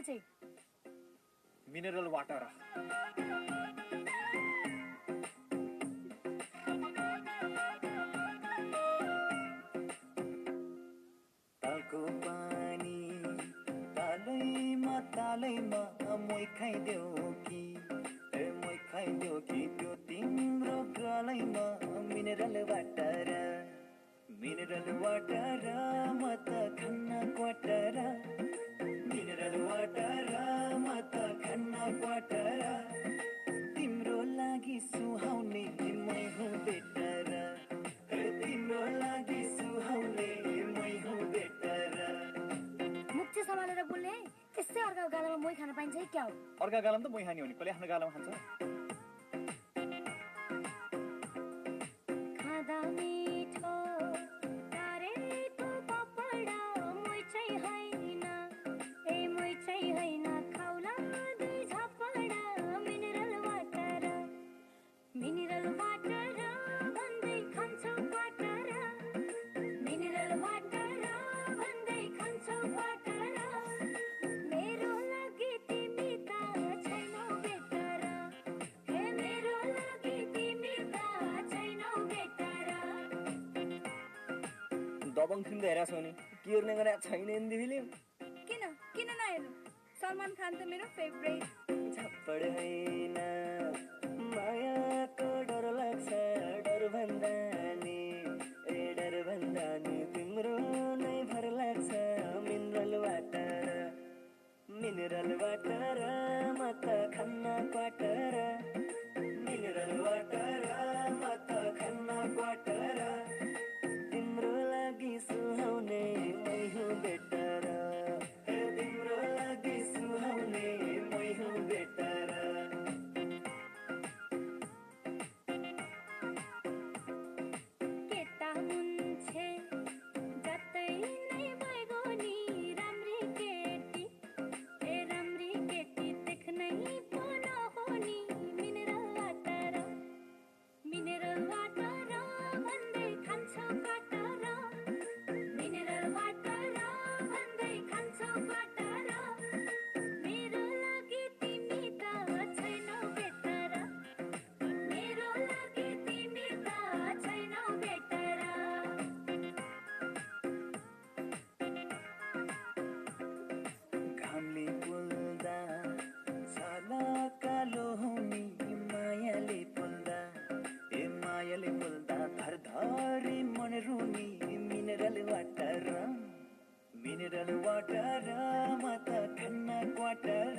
बोल्छे mineral water तालको पानी तालैमा मोइ खाइदेऊ कि मोइ खाइदेऊ कि त्यो तिम्रो गलैमा मिनरल वाटर म त खान्न क्वाटर मिनरल वाटर म त खान्न क्वाटर तिम्रो लागि सुहाउने मै हुँ बेटर तिम्रो लागि सुहाउने मै हुँ बेटर मुख चाहिँ सम्हालेर बोल्ने त्यसै अर्काको गालामा मोही खान पाइन्छ है क्या हो अर्का गालामा त मोही खाने हो नि कसले आफ्नो गालामा खान्छ खाँदा मिठो तारेको पपडा मोही चाहिँ होइन ए मोही चाहिँ होइन खाउला दुई झपडा मिनरल वाटर भन्दै खान्छौ क्वाटर मिनरल वाटर भन्दै खान्छौ क्वाटर मेरो लागि तिमी त छैनौ बेटर हे मेरो लागि तिमी त छैनौ बेटर दबङ फिल्म त हेरेको छौ नि के हेर्ने गरेको छैन हिन्दी फिल्म किन नहेर्नु सलमान खान त मेरो फेभरेट झप्पड होइन मायाको डर लाग्छ डर भन्दा नि तिम्रो नै भर लाग्छ मिनरल वाटर म त खान्न क्वाटर मिनरल वाटर म त खान्न क्वाटर तिम्रो लागि सुहाउने मै हुँ बेटर तिम्रो लागि सुहाउने मै हुँ बेटर केटा मुन्छे जतै नै भइगो नि राम्री केटी देख्नै पो नहुने मिनरल वाटर भन्दै खान्छौ क्वाटर मिनरल वाटर भन्दै खान्छौ क्वाटर मेरो लागि तिमी त छैनौ बेटर मेरो लागि तिमी त छैनौ बेटर घामले पोल्दा साला कालो हुने मायाले पोल्दा धरधरी मन रुनी मिनरल वाटर म त खान्न क्वाटर